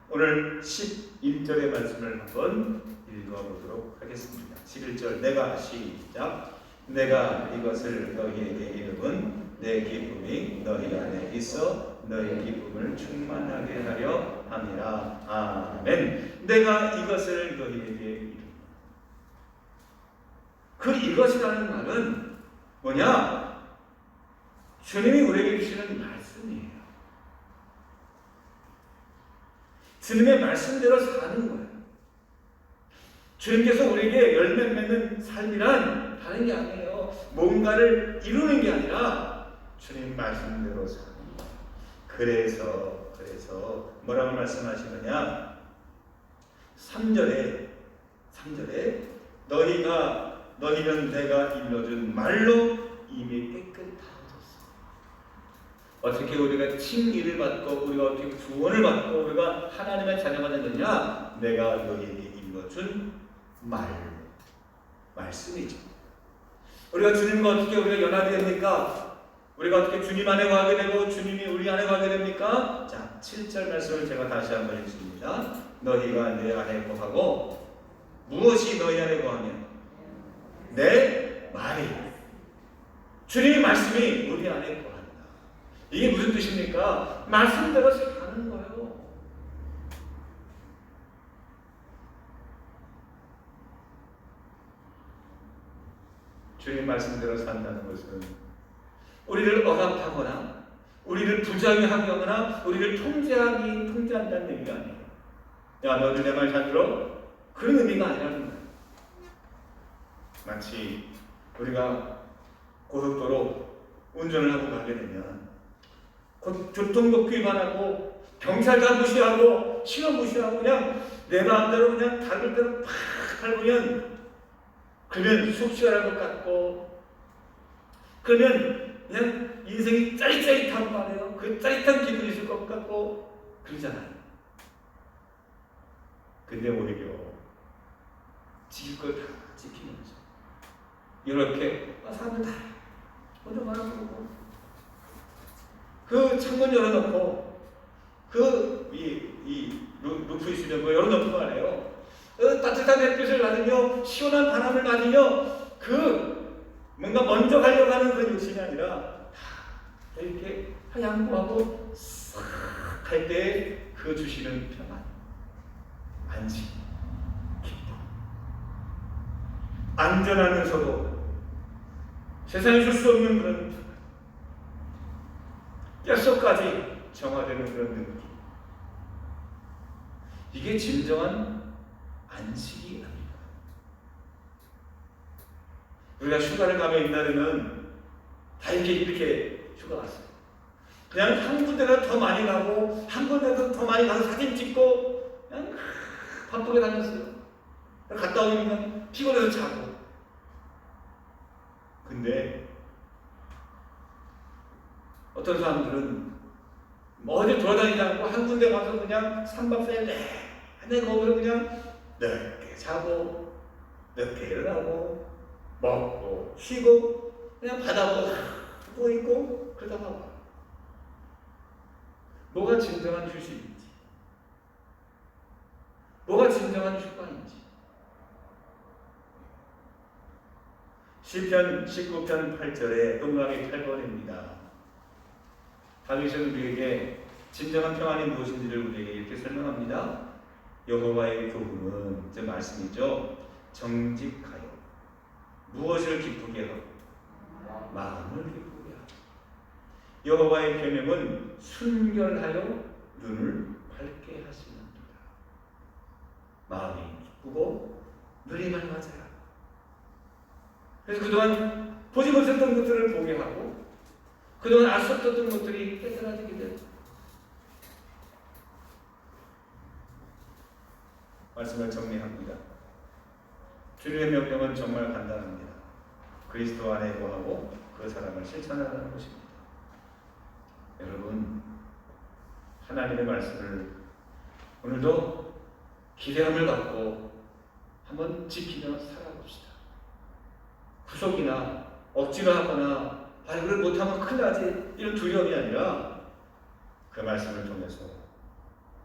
오늘 11절의 말씀을 한번 읽어보도록 하겠습니다. 11절, 내가 시작. 내가 이것을 너희에게 이름은 내 기쁨이 너희 안에 있어 너희 기쁨을 충만하게 하려 함이라. 아멘. 내가 이것을 너희에게 이름. 그 이것이라는 말은 뭐냐? 주님이 우리에게 주시는 말씀이에요. 주님의 말씀대로 사는 거예요. 주님께서 우리에게 열매 맺는 삶이란 다른 게 아니에요. 뭔가를 이루는 게 아니라 주님 말씀대로 사는 거예요. 그래서 뭐라고 말씀하시느냐? 3절에 너희는 내가 일러준 말로 이미 깨끗하였어. 어떻게 우리가 칭의를 받고 우리가 어떻게 구원을 받고 우리가 하나님의 자녀가 되느냐? 내가 너희에게 읽어준 말씀이죠. 우리가 주님과 어떻게 우리가 연합이 됩니까? 우리가 어떻게 주님 안에 거하게 되고 주님이 우리 안에 거하게 됩니까? 자, 7절 말씀을 제가 다시 한번 읽습니다. 너희가 내 안에 거하고 무엇이 너희 안에 거하면 내 말이, 주님의 말씀이 우리 안에 거한다. 이게 무슨 뜻입니까? 말씀대로 사는 거예요. 주님 말씀대로 산다는 것은 우리를 억압하거나 우리를 부정하게 하거나 우리를 통제한다는 의미가 아니에요. 야, 너들 내 말 잘 들어? 그런 의미가 아니라는 거예요. 마치 우리가 고속도로 운전을 하고 가게 되면 교통법 위반하고 경찰관 무시하고 신호 무시하고 그냥 내 마음대로 그냥 밟을 대로 팍 밟으면 그러면 숙취할 것 같고 그러면 그냥 인생이 짜릿짜릿한 말이에요. 그 짜릿한 기분이 있을 것 같고 그러잖아요. 근데 오히려 지킬 걸 다 지키면서 이렇게 사람들 다 먼저 말하고 그 창문 열어놓고 이 루프 있으면 뭐 열어놓고 말해요. 따뜻한 햇빛을 맞으며 시원한 바람을 맞으며 뭔가 먼저 가려고 하는 그런 욕심이 아니라 다 이렇게 양보하고 싹 할 때 그 주시는 평안, 안심, 기쁨, 안전하면서도 세상에 줄 수 없는 그런 뼛속까지 정화되는 그런 느낌. 이게 진정한 안식이 아닐까. 우리가 휴가를 가면 옛날에는 다 이렇게 휴가 갔어요. 그냥 한 군데가 더 많이 가고 한 군데도 더 많이 가서 사진 찍고 그냥 바쁘게 다녔어요. 갔다 오면 피곤해서 자고. 근데 어떤 사람들은 어디 돌아다니지 않고 한 군데 가서 그냥 3박 4일 내내 거기서 그냥 늦게 자고 늦게 일어나고 먹고 쉬고 그냥 바다 보고 누워 있고 그러다가 와. 뭐가 진정한 휴식인지, 뭐가 진정한 휴가인지. 시편 19편 8절에 동그라미 8번입니다. 다윗은 우리에게 진정한 평안이 무엇인지를 우리에게 이렇게 설명합니다. 여호와의 교훈은, 제 말씀이죠, 정직하여 무엇을 기쁘게 하고 마음을 기쁘게 하고, 여호와의 계명은 순결하여 눈을 밝게 하시는도다. 마음이 기쁘고 눈이 밝아져야. 그래서 그동안 보지 못했던 것들을 보게 하고 그동안 알 수 없었던 것들이 깨달아지게 되고. 말씀을 정리합니다. 주님의 명령은 정말 간단합니다. 그리스도 안에 거하고 그 사랑을 실천하는 것입니다. 여러분, 하나님의 말씀을 오늘도 기대함을 갖고 한번 지키며 살아봅시다. 구속이나 억지로 하거나 발굴을 못하면 큰일 나지 이런 두려움이 아니라 그 말씀을 통해서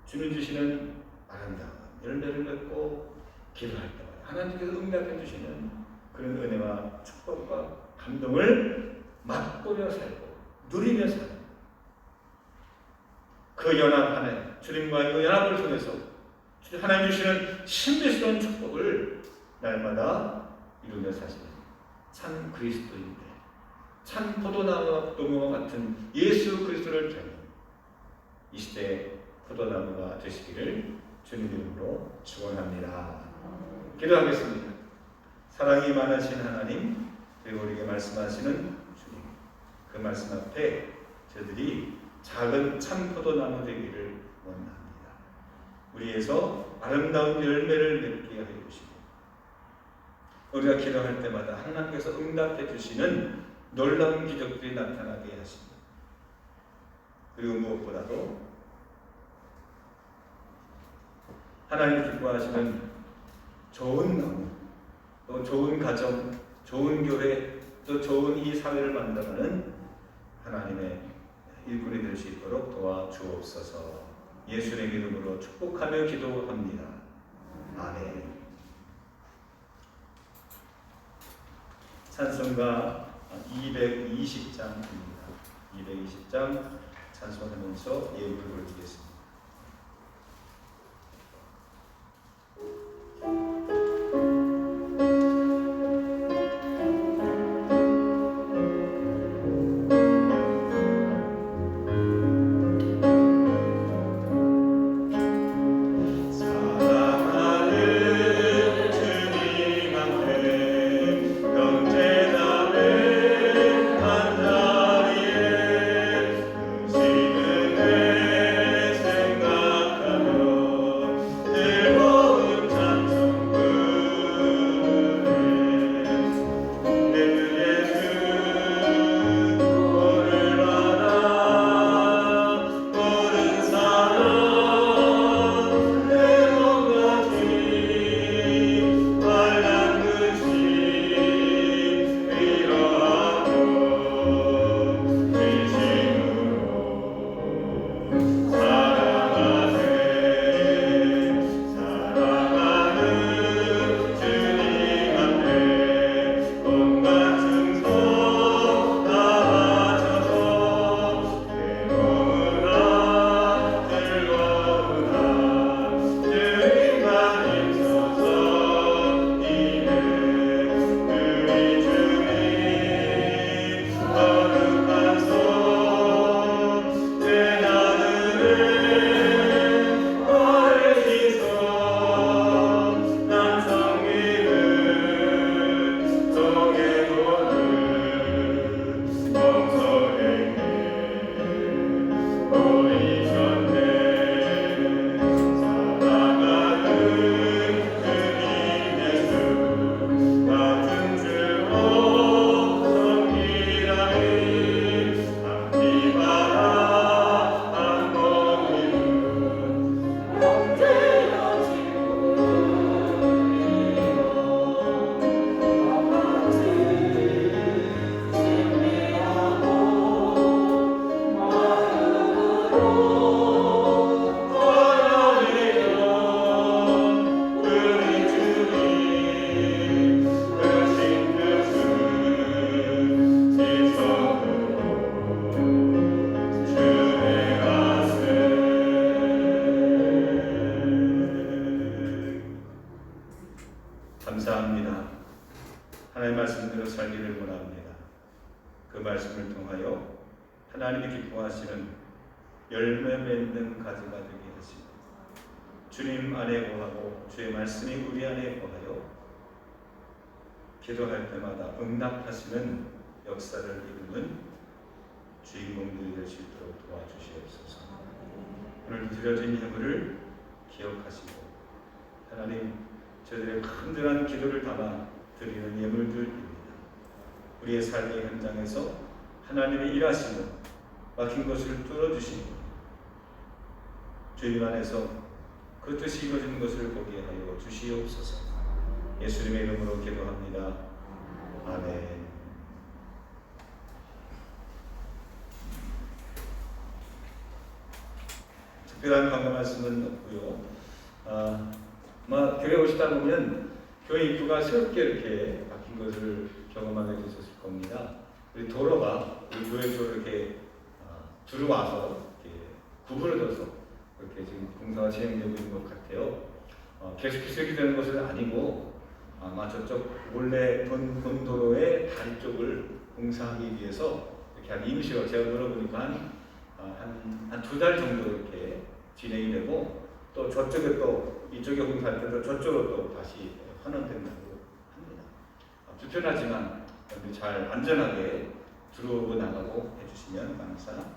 주님 주시는 아름다운 열매를 맺고 기도할 때마다 하나님께서 응답해 주시는 그런 은혜와 축복과 감동을 맛보며 살고 누리며 사는 그 연합 안에 주님과의 그 연합을 통해서 하나님 주시는 신비스러운 축복을 날마다 이루며 사시는 참 그리스도인데, 참 포도나무와 같은 예수 그리스도를 닮은 이 시대의 포도나무가 되시기를 주님 이름으로 축원합니다. 기도하겠습니다. 사랑이 많으신 하나님, 그리고 우리에게 말씀하시는 주님, 그 말씀 앞에 저희들이 작은 참 포도나무 되기를 원합니다. 우리에서 아름다운 열매를 맺게 하여 주시고, 우리가 기도할 때마다 하나님께서 응답해 주시는 놀라운 기적들이 나타나게 하십니다. 그리고 무엇보다도 하나님 기뻐하시는 좋은 나무, 또 좋은 가정, 좋은 교회, 또 좋은 이 사회를 만들어가는 하나님의 일꾼이 될 수 있도록 도와주옵소서. 예수의 이름으로 축복하며 기도합니다. 아멘. 찬송가 220장입니다. 220장 찬송하면서 예물을 올리겠습니다. 감사합니다. 하나님의 말씀대로 살기를 원합니다. 그 말씀을 통하여 하나님이 기뻐하시는 열매 맺는 가지가 되게 하시고 주님 안에 거하고 주의 말씀이 우리 안에 거하여 기도할 때마다 응답하시는 역사를 이루는 주인공들이 될 수 있도록 도와주시옵소서. 오늘 드려진 예물을 기억하시고 하나님 저희들의 간절한 기도를 담아 드리는 예물들입니다. 우리의 삶의 현장에서 하나님의 일하시는 막힌 것을 뚫어주시고 주님 안에서 그 뜻이 이루어지는 것을 보게 하여 주시옵소서. 예수님의 이름으로 기도합니다. 아멘. 특별한 강조 말씀은 없고요. 교회 오시다 보면 교회 입구가 새롭게 이렇게 바뀐 것을 경험하게 되셨을 겁니다. 우리 도로가 우리 교회 쪽으로 이렇게 들어와서 이렇게 구부러져서 이렇게 지금 공사가 진행되고 있는 것 같아요. 계속해서 이렇게 되는 것은 아니고 아마 저쪽 원래 본도로의 다리 쪽을 공사하기 위해서 이렇게 한 임시로 제가 들어보니까 한 2달 정도 이렇게 진행이 되고 또 저쪽에 또 이쪽에 공사할 때도 저쪽으로 또 다시 환원된다고 합니다. 불편하지만 잘 안전하게 들어오고 나가고 해주시면 감사하겠습니다.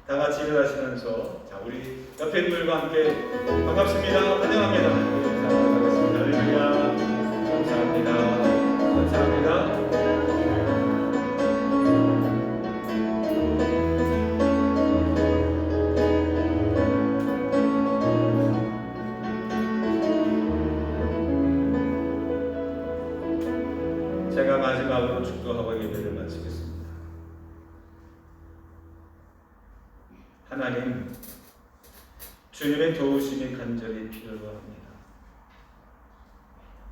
다 같이 일어나시면서 자 우리 옆에 분들과 함께 반갑습니다. 환영합니다. 감사합니다. 할렐루야. 감사합니다. 감사합니다. 마지막으로 축도하고 예배를 마치겠습니다. 하나님, 주님의 도우심이 간절히 필요합니다.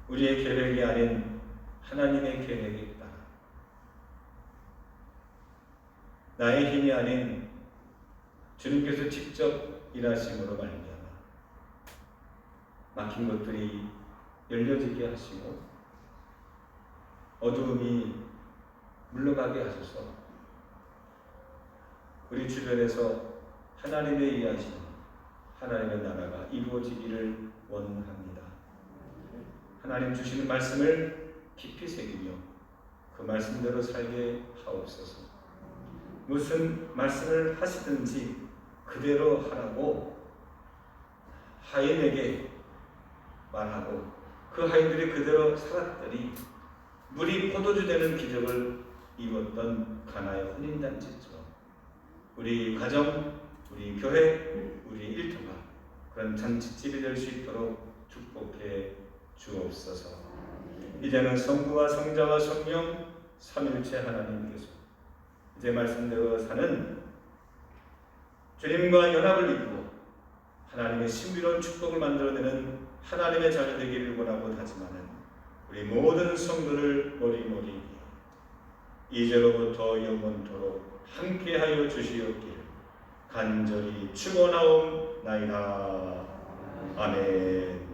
우리의 계획이 아닌 하나님의 계획이 있다. 나의 힘이 아닌 주님께서 직접 일하심으로 말미암아 막힌 것들이 열려지게 하시고 어두움이 물러가게 하소서. 우리 주변에서 하나님의 일하심, 하나님의 나라가 이루어지기를 원합니다. 하나님 주시는 말씀을 깊이 새기며 그 말씀대로 살게 하옵소서. 무슨 말씀을 하시든지 그대로 하라고 하인에게 말하고 그 하인들이 그대로 살았더니 물이 포도주 되는 기적을 이뤘던 가나의 혼인잔치처럼 우리 가정, 우리 교회, 우리 일터가 그런 잔치집이 될 수 있도록 축복해 주옵소서. 이제는 성부와 성자와 성령 삼일체 하나님께서 이제 말씀대로 사는 주님과 연합을 이루고 하나님의 신비로운 축복을 만들어내는 하나님의 자녀 되기를 원하고 다짐하는 우리 모든 성도를 머리머리 이제로부터 영원토록 함께하여 주시옵기를 간절히 축원하옵나이다. 아멘.